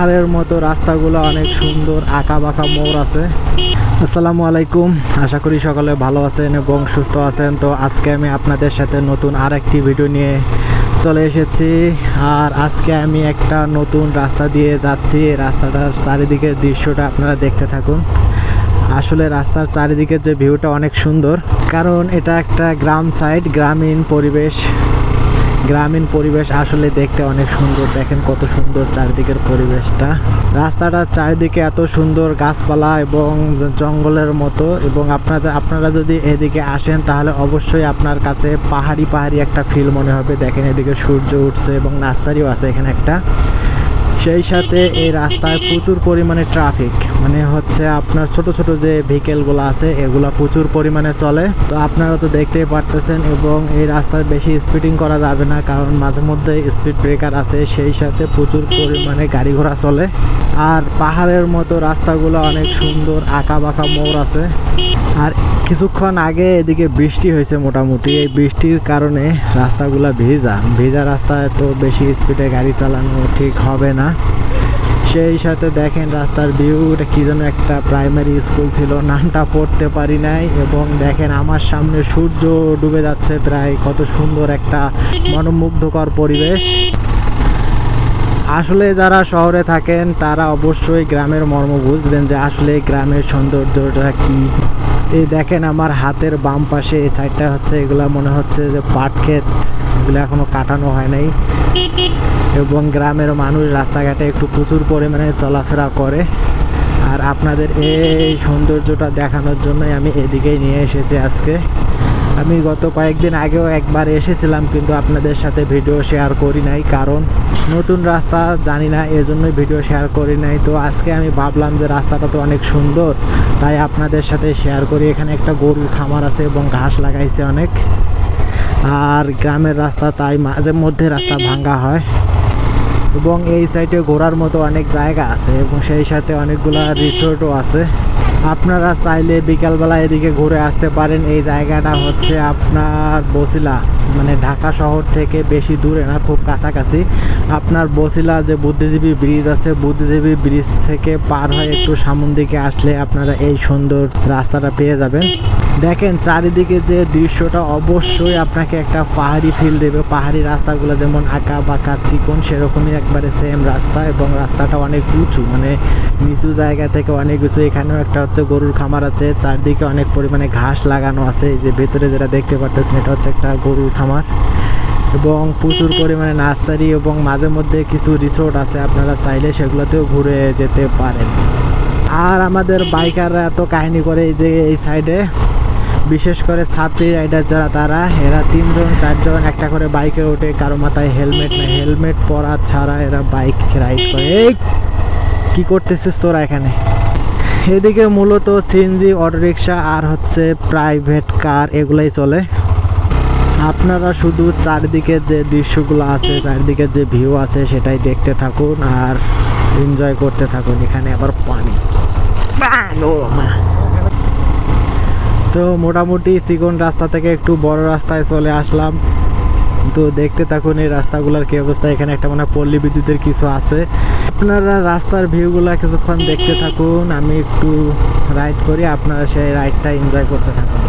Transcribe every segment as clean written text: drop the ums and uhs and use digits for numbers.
পাহাড়ের মতো রাস্তাগুলো অনেক সুন্দর, আঁকা বাঁকা মোড় আছে। আসসালামু আলাইকুম, আশা করি সকলে ভালো আছেন এবং সুস্থ আছেন। তো আজকে আমি আপনাদের সাথে নতুন আরেকটি ভিডিও নিয়ে চলে এসেছি। আর আজকে আমি একটা নতুন রাস্তা দিয়ে যাচ্ছি। রাস্তাটার চারিদিকের দৃশ্যটা আপনারা দেখতে থাকুন। আসলে রাস্তার চারিদিকের যে ভিউটা অনেক সুন্দর, কারণ এটা একটা গ্রাম সাইড, গ্রামীণ পরিবেশ আসলে দেখতে অনেক সুন্দর। দেখেন কত সুন্দর চারিদিকের পরিবেশটা। রাস্তাটার চারিদিকে এত সুন্দর গাছপালা এবং জঙ্গলের মতো, এবং আপনারা যদি এদিকে আসেন তাহলে অবশ্যই আপনার কাছে পাহাড়ি একটা ফিল মনে হবে। দেখেন এদিকে সূর্য উঠছে এবং নার্সারিও আছে এখানে একটা। সেই সাথে এই রাস্তায় প্রচুর পরিমাণে ট্রাফিক, মানে হচ্ছে আপনার ছোট যে ভেহিকেলগুলো আছে এগুলো প্রচুর পরিমাণে চলে। তো আপনারা তো দেখতেই পারতেছেন, এবং এই রাস্তায় বেশি স্পিডিং করা যাবে না, কারণ মাঝে মধ্যে স্পিড ব্রেকার আছে। সেই সাথে প্রচুর পরিমাণে গাড়ি ঘোড়া চলে। আর পাহাড়ের মতো রাস্তাগুলো অনেক সুন্দর, আঁকা বাঁকা মোড় আছে। আর কিছুক্ষণ আগে এদিকে বৃষ্টি হয়েছে মোটামুটি। এই বৃষ্টির কারণে রাস্তাগুলো ভেজা রাস্তায় তো বেশি স্পিডে গাড়ি চালানো ঠিক হবে না। সেই সাথে দেখেন রাস্তার ভিউ, এটা কি যেন একটা প্রাইমারি স্কুল ছিল, নামটা পড়তে পারি নাই। এবং দেখেন আমার সামনে সূর্য ডুবে যাচ্ছে প্রায়, কত সুন্দর একটা মনোমুগ্ধকর পরিবেশ। আসলে যারা শহরে থাকেন তারা অবশ্যই গ্রামের মর্ম বুঝবেন যে আসলে গ্রামের সৌন্দর্যটা কি। এই দেখেন আমার হাতের বাম পাশে এই সাইডটা হচ্ছে, এগুলা মনে হচ্ছে যে পাট ক্ষেত, এগুলো এখনো কাটানো হয় নাই। এবং গ্রামের মানুষ রাস্তাঘাটে একটু প্রচুর পরিমাণে চলাফেরা করে। আর আপনাদের এই সৌন্দর্যটা দেখানোর জন্যই আমি এদিকেই নিয়ে এসেছি আজকে। আমি গত কয়েকদিন আগেও একবার এসেছিলাম, কিন্তু আপনাদের সাথে ভিডিও শেয়ার করি নাই, কারণ নতুন রাস্তা জানি না, এজন্যই ভিডিও শেয়ার করি নাই। তো আজকে আমি ভাবলাম যে রাস্তাটা তো অনেক সুন্দর, তাই আপনাদের সাথে শেয়ার করি। এখানে একটা গরুর খামার আছে এবং ঘাস লাগাইছে অনেক। আর গ্রামের রাস্তা, তাই মাঝে মধ্যে রাস্তা ভাঙ্গা হয়। এবং এই সাইডে ঘোরার মতো অনেক জায়গা আছে, এবং সেই সাথে অনেকগুলা রিসোর্টও আছে। আপনারা চাইলে বিকালবেলা এদিকে ঘুরে আসতে পারেন। এই জায়গাটা হচ্ছে আপনার বছিলা, মানে ঢাকা শহর থেকে বেশি দূরে না, খুব কাছাকাছি। আপনার বছিলা যে বুদ্ধিজীবী ব্রিজ আছে, বুদ্ধিজীবী ব্রিজ থেকে পার হয়ে একটু সামনের দিকে আসলে আপনারা এই সুন্দর রাস্তাটা পেয়ে যাবেন। দেখেন চারিদিকে যে দৃশ্যটা অবশ্যই আপনাকে একটা পাহাড়ি ফিল দেবে। পাহাড়ি রাস্তাগুলো যেমন আঁকা বাঁকা চিকন, সেরকমই একবারে সেম রাস্তা। এবং রাস্তাটা অনেক উঁচু, মানে নিচু জায়গা থেকে অনেক উঁচু। এখানেও একটা হচ্ছে গরুর খামার আছে, চারদিকে অনেক পরিমাণে ঘাস লাগানো আছে। এই যে ভেতরে যেটা দেখতে পাচ্ছেন এটা হচ্ছে একটা গরুর খামার, এবং প্রচুর পরিমাণে নার্সারি এবং মাঝে মধ্যে কিছু রিসোর্ট আছে। আপনারা চাইলে সেগুলোতেও ঘুরে যেতে পারেন। আর আমাদের বাইকাররা এত কাহিনী করে এই যে এই সাইডে, বিশেষ করে ছাত্রী রাইডার যারা, এরা 3-4 একটা করে বাইকে ওঠে। কারো মাথায় হেলমেট নেই, হেলমেট পরা ছাড়া এরা বাইক রাইড করে। এই কি করতেছিস তোরা এখানে? এদিকে মূলত সিএনজি, অটোরিকশা আর হচ্ছে প্রাইভেট কার, এগুলাই চলে। আপনারা শুধু চারদিকের যে দৃশ্যগুলো আছে, চারদিকের যে ভিউ আছে সেটাই দেখতে থাকুন আর এনজয় করতে থাকুন। এখানে আবার পানি। তো মোটামুটি চিকন রাস্তা থেকে একটু বড় রাস্তায় চলে আসলাম। তো দেখতে থাকুন এই রাস্তাগুলোর কি অবস্থা। এখানে একটা মানে পল্লী বিদ্যুতের কিছু আছে। আপনারা রাস্তার ভিউগুলো কিছুক্ষণ দেখতে থাকুন, আমি একটু রাইড করি, আপনারা সেই রাইডটা এনজয় করতে থাকুন।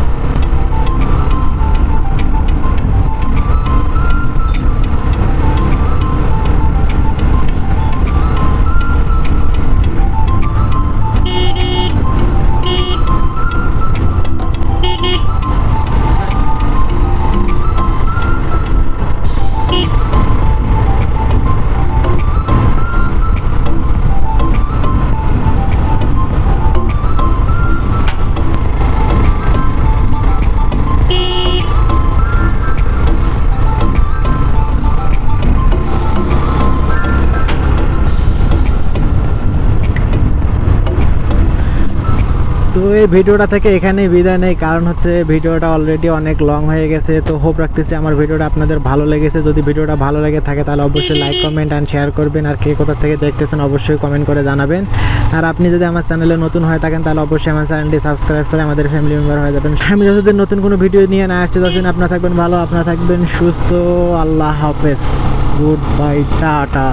তো এই ভিডিওটা থেকে এখানেই বিদায় নেই, কারণ হচ্ছে ভিডিওটা অলরেডি অনেক লং হয়ে গেছে। তো হোপ রাখতেছি আমার ভিডিওটা আপনাদের ভালো লেগেছে। যদি ভিডিওটা ভালো লেগে থাকে তাহলে অবশ্যই লাইক, কমেন্ট অ্যান্ড শেয়ার করবেন। আর কে কোথা থেকে দেখতেছেন অবশ্যই কমেন্ট করে জানাবেন। আর আপনি যদি আমার চ্যানেলে নতুন হয়ে থাকেন তাহলে অবশ্যই আমার চ্যানেলটি সাবস্ক্রাইব করে আমাদের ফ্যামিলি মেম্বার হয়ে যাবেন। আমি যতদিন নতুন কোনো ভিডিও নিয়ে না আসছি ততদিন আপনারা থাকবেন ভালো, আপনারা থাকবেন সুস্থ। আল্লাহ হাফেজ, গুড বাই, টাটা।